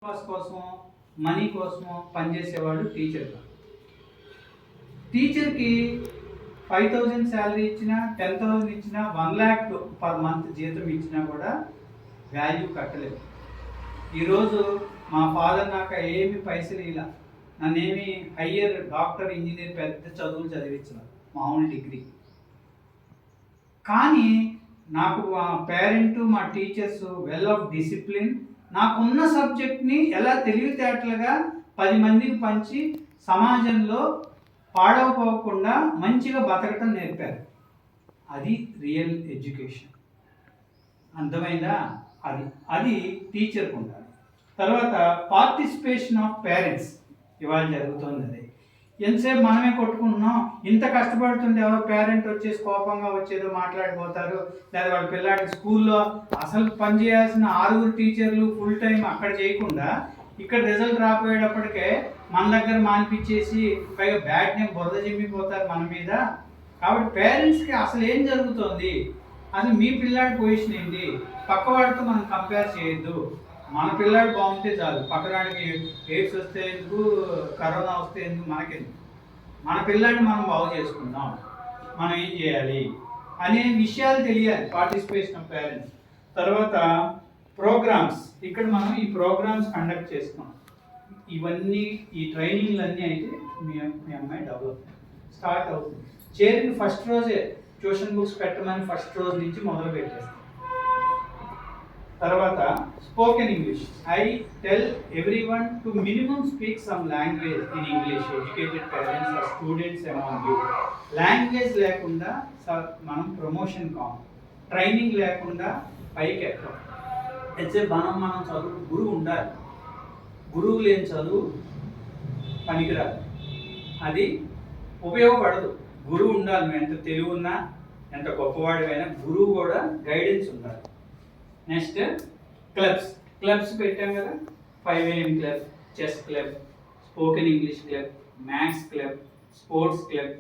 Pass కోసం money కోసం పనిచేసేవాడు టీచర్. టీచర్కి 5,000 శాలరీ ఇచ్చినా 10,000 ఇచ్చినా 1,00,000 పర్ మంత్ జీతం ఇచ్చినా కూడా వాల్యూ కట్టలేదు. ఈరోజు మా ఫాదర్ నాకు ఏమి పైసలు ఇలా నన్నేమి హయ్యర్ డాక్టర్ ఇంజనీర్ పెద్ద చదువులు చదివించిన మామూలు డిగ్రీ. కానీ నాకు మా పేరెంట్ మా టీచర్స్ వెల్ ఆఫ్ డిసిప్లిన్ నాకున్న సబ్జెక్ట్ని ఎలా తెలివితేటలుగా 10 మందికి పంచి సమాజంలో పాడవపోకుండా మంచిగా బతకటం నేర్పారు. అది రియల్ ఎడ్యుకేషన్. అర్థమైందా? అది టీచర్కి ఉండాలి. తర్వాత పార్టిసిపేషన్ ఆఫ్ పేరెంట్స్ ఇవాళ జరుగుతుంది. అది ఎంతసేపు మనమే కొట్టుకుంటున్నాం, ఇంత కష్టపడుతుంటే ఎవరో పేరెంట్ వచ్చేసి కోపంగా వచ్చేదో మాట్లాడిపోతారు. లేదా వాళ్ళ పిల్లాడికి స్కూల్లో అసలు పనిచేయాల్సిన 6 టీచర్లు ఫుల్ టైం అక్కడ చేయకుండా ఇక్కడ రిజల్ట్ రాపోయేటప్పటికే మన దగ్గర మానిపించేసి పైగా బ్యాడ్ నేమ్ బురద చిమ్మిపోతారు మన మీద. కాబట్టి పేరెంట్స్కి అసలు ఏం జరుగుతుంది, అసలు మీ పిల్లాడి పొజిషన్ ఏంటి, పక్కవాడితో మనం కంపేర్ చేయొద్దు. మన పిల్లాడు బాగుంటే చాలు, పక్కనాడికి ఎయిడ్స్ వస్తే ఎందుకు, కరోనా వస్తే ఎందుకు, మనకెందుకు. మన పిల్లాడిని మనం బాగు చేసుకుందాం, మనం ఏం చేయాలి అనే విషయాలు తెలియాలి. Participation of parents. తర్వాత ప్రోగ్రామ్స్. ఇక్కడ మనం ఈ ప్రోగ్రామ్స్ కండక్ట్ చేస్తున్నాం. ఇవన్నీ ఈ ట్రైనింగ్లు అన్నీ అయితే మీ అమ్మాయి డెవలప్ స్టార్ట్ అవుతుంది. చేరిన ఫస్ట్ రోజే ట్యూషన్ బుక్స్ పెట్టమని ఫస్ట్ రోజు నుంచి మొదలు పెట్టేస్తాం. తర్వాత spoken English. I tell everyone to minimum speak some language in English. Educated parents are students among you. Language లేకుండా మనం ప్రమోషన్ కాం, ట్రైనింగ్ లేకుండా పైకి ఎక్కం. అయితే మనం చదువు గురువు ఉండాలి. గురువు లేని చదువు పనికిరాదు, అది ఉపయోగపడదు. గురువు ఉండాలి. నువ్వు ఎంత తెలివి ఉన్నా, ఎంత గొప్పవాడివైనా గురువు కూడా గైడెన్స్ ఉండాలి. నెక్స్ట్ క్లబ్స్ పెట్టాం కదా. 5 AM club, chess club, spoken English club, maths club, sports club,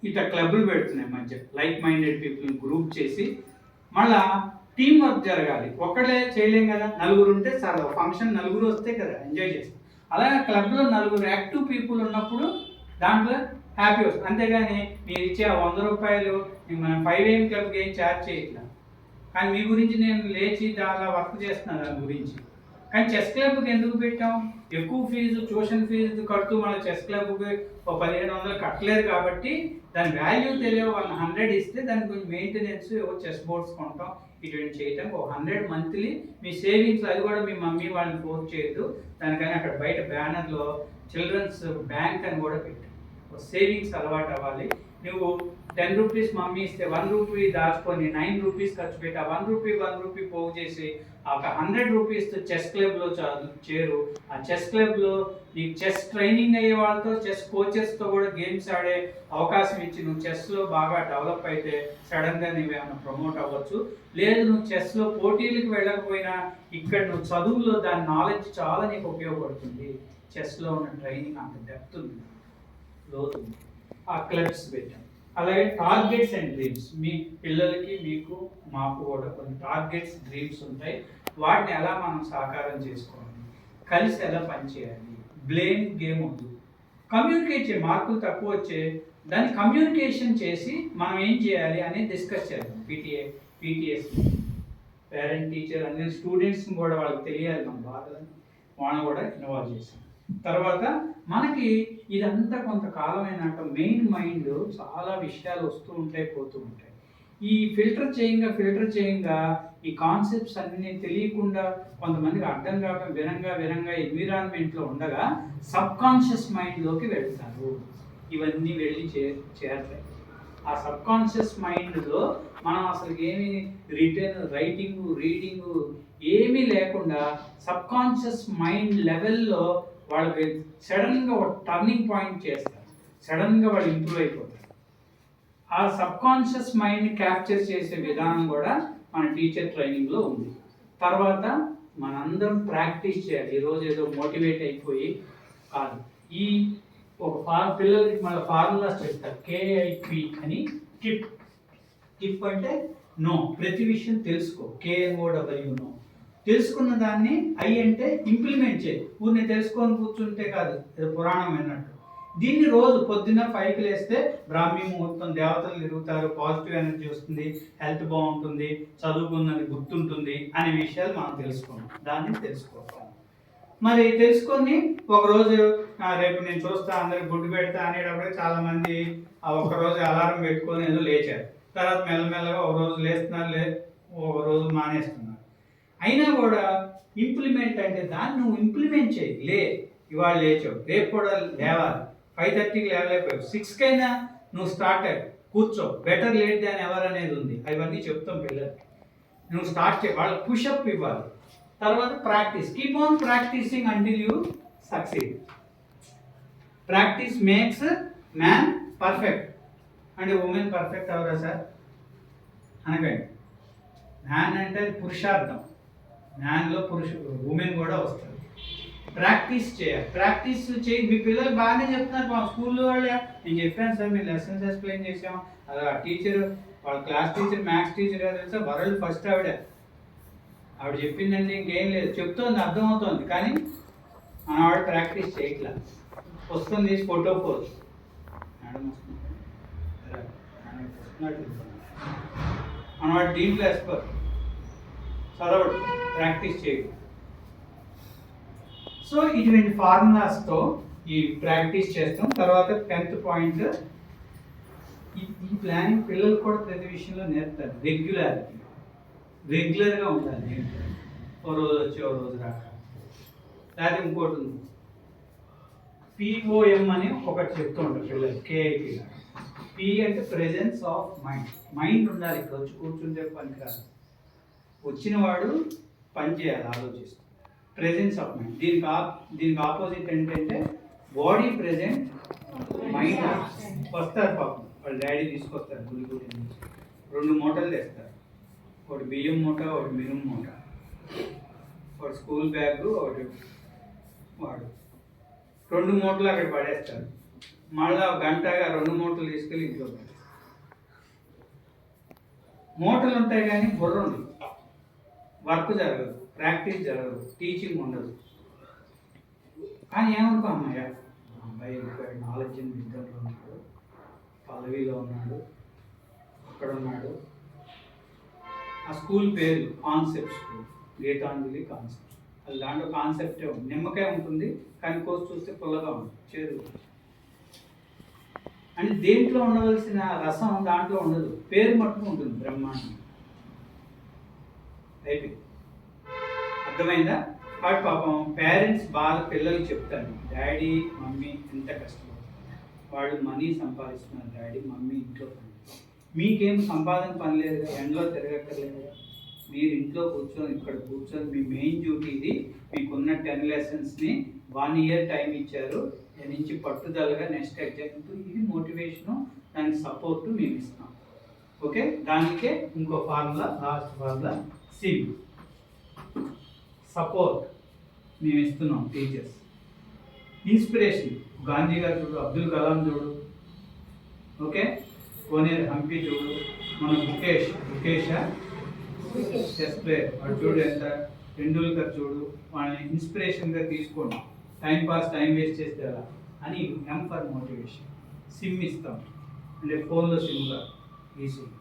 ఇట్లా క్లబ్లు పెడుతున్నాయి మధ్య. లైక్ మైండెడ్ పీపుల్ని గ్రూప్ చేసి మళ్ళా టీం వర్క్ జరగాలి. ఒక్కడే చేయలేం కదా, నలుగురు ఉంటే చాలా ఫంక్షన్ నలుగురు వస్తే కదా ఎంజాయ్ చేస్తాం. అలాగే క్లబ్లో 4 యాక్టివ్ పీపుల్ ఉన్నప్పుడు దాంట్లో హ్యాపీ వస్తుంది. అంతేగాని మీరు ఇచ్చే 100 రూపాయలు మనం 5 AM క్లబ్కి ఏం ఛార్జ్ చేయట్లా, కానీ మీ గురించి నేను లేచి అలా వర్క్ చేస్తున్నాను దాని గురించి. కానీ చెస్ క్లబ్కి ఎందుకు పెట్టాం? ఎక్కువ ఫీజు, ట్యూషన్ ఫీజు కడుతూ మళ్ళీ చెస్ క్లబ్కి 1,500 కట్టలేరు కాబట్టి దాని వాల్యూ తెలియవు. 100 ఇస్తే దానికి కొంచెం మెయింటెనెన్స్, చెస్ బోర్డ్స్ కొంటాం, ఇటువంటి చేయటం. 100 మంత్లీ మీ సేవింగ్స్. అది కూడా మీ మమ్మీ వాళ్ళని ఫోర్స్ చేయొద్దు. దానికని అక్కడ బయట బ్యానర్లో చిల్డ్రన్స్ బ్యాంక్ అని కూడా పెట్టాం. సేవింగ్స్ అలవాటు అవ్వాలి. నువ్వు 10 రూపీస్ మమ్మీ ఇస్తే 1 రూపీ దాచుకొని 9 రూపీస్ ఖర్చు పెట్టి ఆ 1 రూపీ పోగు చేసి ఒక 100 రూపీస్తో చెస్ క్లబ్లో చేరు. ఆ చెస్ క్లబ్లో నీకు చెస్ ట్రైనింగ్ అయ్యే వాళ్ళతో, చెస్ కోచెస్తో కూడా గేమ్స్ ఆడే అవకాశం ఇచ్చి నువ్వు చెస్లో బాగా డెవలప్ అయితే సడన్గా నువ్వేమైనా ప్రమోట్ అవ్వచ్చు. లేదు నువ్వు చెస్లో పోటీలకు వెళ్ళకపోయినా ఇక్కడ నువ్వు చదువులో దాని నాలెడ్జ్ చాలా నీకు ఉపయోగపడుతుంది. చెస్లో ఉన్న ట్రైనింగ్ అంత డెప్త్ ఉంది, లోతు. ఆ క్లబ్స్ పెట్టాం. అలాగే టార్గెట్స్ అండ్ డ్రీమ్స్. మీ పిల్లలకి, మీకు, మాకు కూడా కొన్ని టార్గెట్స్, డ్రీమ్స్ ఉంటాయి. వాటిని ఎలా మనం సాకారం చేసుకోవాలి, కలిసి ఎలా పనిచేయాలి. బ్లేమ్ గేమ్ వద్దు. కమ్యూనికేట్ చేయాలి. మార్కులు తక్కువ వచ్చే దాన్ని కమ్యూనికేషన్ చేసి మనం ఏం చేయాలి అనేది డిస్కస్ చేద్దాం. పీటీఎస్, పేరెంట్, టీచర్ అన్ని స్టూడెంట్స్ని కూడా వాళ్ళకి తెలియాలి మన బాధలని, వాళ్ళని కూడా ఇన్వాల్వ్ చేసాం. తర్వాత మనకి ఇదంతా కొంతకాలం అయినాక మెయిన్ మైండ్ చాలా విషయాలు వస్తూ ఉంటాయి, పోతూ ఉంటాయి. ఈ ఫిల్టర్ చేయంగా ఈ కాన్సెప్ట్స్ అన్నీ తెలియకుండా కొంతమందికి అర్థం కాక వినంగా ఎన్విరాన్మెంట్లో ఉండగా సబ్ కాన్షియస్ మైండ్లోకి వెళ్తారు. ఇవన్నీ వెళ్ళి చేరతాయి. ఆ సబ్ కాన్షియస్ మైండ్లో మనం అసలు ఏమి రైటింగ్, రీడింగ్ ఏమీ లేకుండా సబ్ కాన్షియస్ మైండ్ లెవెల్లో వాళ్ళకి సడన్గా ఒక టర్నింగ్ పాయింట్ చేస్తారు. సడన్గా వాళ్ళు ఇంప్రూవ్ అయిపోతారు. ఆ సబ్ కాన్షియస్ మైండ్ని క్యాప్చర్ చేసే విధానం కూడా మన టీచర్ ట్రైనింగ్లో ఉంది. తర్వాత మనందరం ప్రాక్టీస్ చేయాలి. ఈరోజు ఏదో మోటివేట్ అయిపోయి కాదు. ఈ ఒక పిల్లలకి మళ్ళీ ఫార్ములాస్ చెప్తారు. KIP అని. కిప్ అంటే నో, ప్రతి విషయం తెలుసుకో. KNOW know. తెలుసుకున్న దాన్ని ఐ అంటే ఇంప్లిమెంట్ చేయి. ఊరిని తెలుసుకొని కూర్చుంటే కాదు, ఇది పురాణం విన్నట్టు. దీన్ని రోజు పొద్దున్న 5కి లేస్తే బ్రాహ్మీ ముహూర్తం, దేవతలు తిరుగుతారు, పాజిటివ్ ఎనర్జీ వస్తుంది, హెల్త్ బాగుంటుంది, చదువుకున్నది గుర్తుంటుంది అనే విషయాలు మనం తెలుసుకున్నాం. దాన్ని తెలుసుకోవాలి. మరి తెలుసుకొని ఒకరోజు రేపు నేను చూస్తా, అందరికి గుడ్డు పెడతా అనేటప్పుడు చాలామంది ఆ ఒక్కరోజు అలారం పెట్టుకొని ఏదో లేచారు. తర్వాత మెల్లమెల్లగా ఒక రోజు లేస్తున్నారు, ఒక రోజు మానేస్తున్నారు. అయినా కూడా ఇంప్లిమెంట్ అంటే దాన్ని నువ్వు ఇంప్లిమెంట్ చేయి. ఇవాళ లేచావు, రేపు కూడా లేవాలి. 5:30కి లేవలేకపోయావు, 6కైనా నువ్వు స్టార్ట్ అయ్యి కూర్చో. బెటర్ లేట్ దాన్ ఎవర్ అనేది ఉంది. అవన్నీ చెప్తాం పిల్లలకి. నువ్వు స్టార్ట్ చేయి, వాళ్ళకి పుషప్ ఇవ్వాలి. తర్వాత practice, keep on practicing until you succeed. Practice makes man perfect. అంటే ఉమెన్ పర్ఫెక్ట్ అవరా సార్ అనకండి. మ్యాన్ అంటే పురుషార్థం, మ్యాన్లో ఉమెన్ కూడా వస్తుంది. ప్రాక్టీస్ చేయాలి. ప్రాక్టీస్ చేయి. మీ పిల్లలు బాగానే చెప్తున్నారు. మా స్కూల్లో వాళ్ళు, నేను చెప్పాను సార్, మీరు లెసన్స్ ఎక్స్ప్లెయిన్ చేసాం. అలా టీచర్, వాళ్ళ క్లాస్ టీచర్, మ్యాథ్స్ టీచర్ తెలుసా, వరల్డ్ ఫస్ట్ ఆవిడ చెప్పిందంటే ఇంకేం లేదు, చెప్తోంది, అర్థమవుతోంది. కానీ మన వాడు ప్రాక్టీస్ చేయట్లా. వస్తుంది ఫోటో పోజ్, మనవాడు దీంట్లో ఎక్స్పర్ట్, చదవడు, ప్రాక్టీస్ చేయడు. సో ఇటువంటి ఫార్ములాస్తో ఈ ప్రాక్టీస్ చేస్తాం. తర్వాత 10th పాయింట్, ఈ ప్లానింగ్ పిల్లలు కూడా ప్రతి విషయంలో నేర్పుతారు. రెగ్యులర్గా ఉండాలి. ఓ రోజు వచ్చి ఓ రోజు రాక. లేకపోతే ఇంకోటి ఉంది, POM అని ఒకటి చెప్తూ ఉంటారు పిల్లలు, KIP. P అంటే ప్రెజెన్స్ ఆఫ్ మైండ్. మైండ్ ఉండాలి. ఇక్కడ వచ్చి కూర్చుంటే పనికిరాదు, వచ్చిన వాడు పని చేయాలి, ఆలోచిస్తూ. Presence of mind. దీనికి ఆపోజిట్ ఏంటంటే బాడీ ప్రెజెంట్, మైండ్ వస్తారు. పాపం వాళ్ళ డాడీ తీసుకొస్తారు గుడి నుంచి 2 మూటలు తెస్తారు. ఒకటి బియ్యం మూట, ఒకటి మినుము మూట, ఒకటి స్కూల్ బ్యాగ్, ఒకటి వాడు 2 మూటలు అక్కడ పడేస్తారు. మళ్ళీ గంటగా 2 మూటలు తీసుకెళ్ళి ఇంట్లో పడేస్తారు. మూటలు ఉంటాయి కానీ బుర్ర ఉండదు, వర్క్ జరగదు, ప్రాక్టీస్ జరగదు, టీచింగ్ ఉండదు. కానీ ఏమనుకో, అబ్బాయి నాలెడ్జ్ విద్యలో ఉన్నాడు, పదవిలో ఉన్నాడు, అక్కడ ఉన్నాడు. ఆ స్కూల్ పేరు కాన్సెప్ట్ స్కూల్, గీతాంజలి కాన్సెప్ట్. అది దాంట్లో కాన్సెప్టే ఉంది. నిమ్మకాయ ఉంటుంది కానీ కోసి చూస్తే పుల్లగా ఉంటుంది, చేదు. అంటే దేంట్లో ఉండవలసిన రసం దాంట్లో ఉండదు, పేరు మట్టుకు ఉంటుంది బ్రహ్మాండం. అయిపోయింది. అర్థమైందా? వాడు పాపం పేరెంట్స్ బాగా పిల్లలకి చెప్తారు, డాడీ మమ్మీ ఎంత కష్టపడుతుంది, వాళ్ళు మనీ సంపాదిస్తున్నారు, డాడీ మమ్మీ ఇంట్లో పని. మీకేం సంపాదన పని లేదు, ఎండలో తిరగక్కర్లేదు. మీరు ఇంట్లో కూర్చొని, ఇక్కడ కూర్చొని, మీ మెయిన్ డ్యూటీ ఇది. మీకున్న 10 లెసన్స్ని 1 ఇయర్ టైం ఇచ్చారు, దాని నుంచి పట్టుదలగా నెక్స్ట్ ఎగ్జామ్. ఇది మోటివేషను, దానికి సపోర్టు మేము ఇస్తాం. ఓకే, దానికే ఇంకో formula, last formula SIM. Support మేము ఇస్తున్నాం టీచర్స్. ఇన్స్పిరేషన్, గాంధీ గారు చూడు, అబ్దుల్ కలాం చూడు, ఓకే, కోనేరు హంపి చూడు, మన ముఖేష్ చెస్ ప్లేయర్ వాడు చూడు, ఎంత టెండూల్కర్ చూడు, వాళ్ళని ఇన్స్పిరేషన్గా తీసుకోండి. టైం వేస్ట్ చేస్తే ఎలా అని ఎం ఫర్ మోటివేషన్. సిమ్ ఇస్తాం, అంటే ఫోన్లో సిమ్గా ఈ SIM.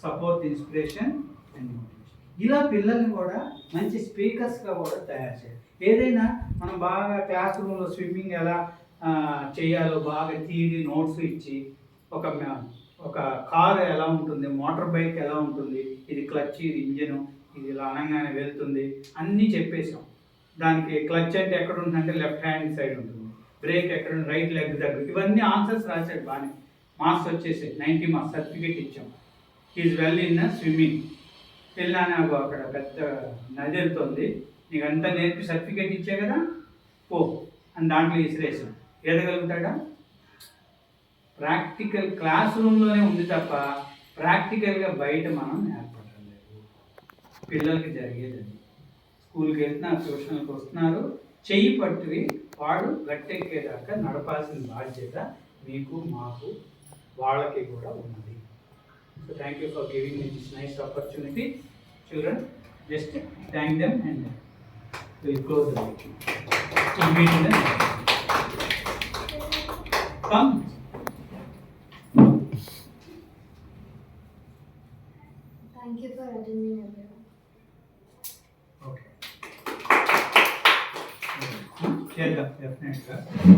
Support, inspiration and motivation. ఇలా పిల్లల్ని కూడా మంచి స్పీకర్స్గా కూడా తయారు చేయాలి. ఏదైనా మనం బాగా క్లాస్ రూమ్లో స్విమ్మింగ్ ఎలా చేయాలో బాగా తీరి నోట్స్ ఇచ్చి, ఒక కారు ఎలా ఉంటుంది, మోటార్ బైక్ ఎలా ఉంటుంది, ఇది క్లచ్, ఇది ఇంజను, ఇది ఇలా అనగానే వెళ్తుంది, అన్నీ చెప్పేసాం. దానికి క్లచ్ అంటే ఎక్కడ ఉంటుందంటే లెఫ్ట్ హ్యాండ్ సైడ్ ఉంటుంది, బ్రేక్ ఎక్కడ రైట్ లెగ్ దగ్గర. ఇవన్నీ ఆన్సర్స్ రాశాడు బాగానే. మార్క్స్ వచ్చేసాయి, 90 మార్క్స్, సర్టిఫికేట్ ఇచ్చాం. Is well in swimming. వెళ్ళినా అక్కడ పెద్ద నది వెళ్తుంది, నీకు అంతా నేర్పి సర్టిఫికేట్ ఇచ్చే కదా, పో అని దాంట్లో విసిరేసాం. ఎదగలుగుతాడా? ప్రాక్టికల్ క్లాస్ రూమ్లోనే ఉంది తప్ప ప్రాక్టికల్గా బయట మనం నేర్పడం లేదు. పిల్లలకి జరిగేదండి. స్కూల్కి వెళ్తున్నారు, ట్యూషన్కి వస్తున్నారు, చెయ్యి పట్టువి వాడు గట్టెక్కేదాకా నడపాల్సిన బాధ్యత మీకు, మాకు, వాళ్ళకి కూడా ఉన్నది. So thank you for giving me this nice opportunity, children. Just thank them and we'll close the meeting. We'll meet in the next. Come. Thank you for attending, everyone. Okay. Cheddar, definitely.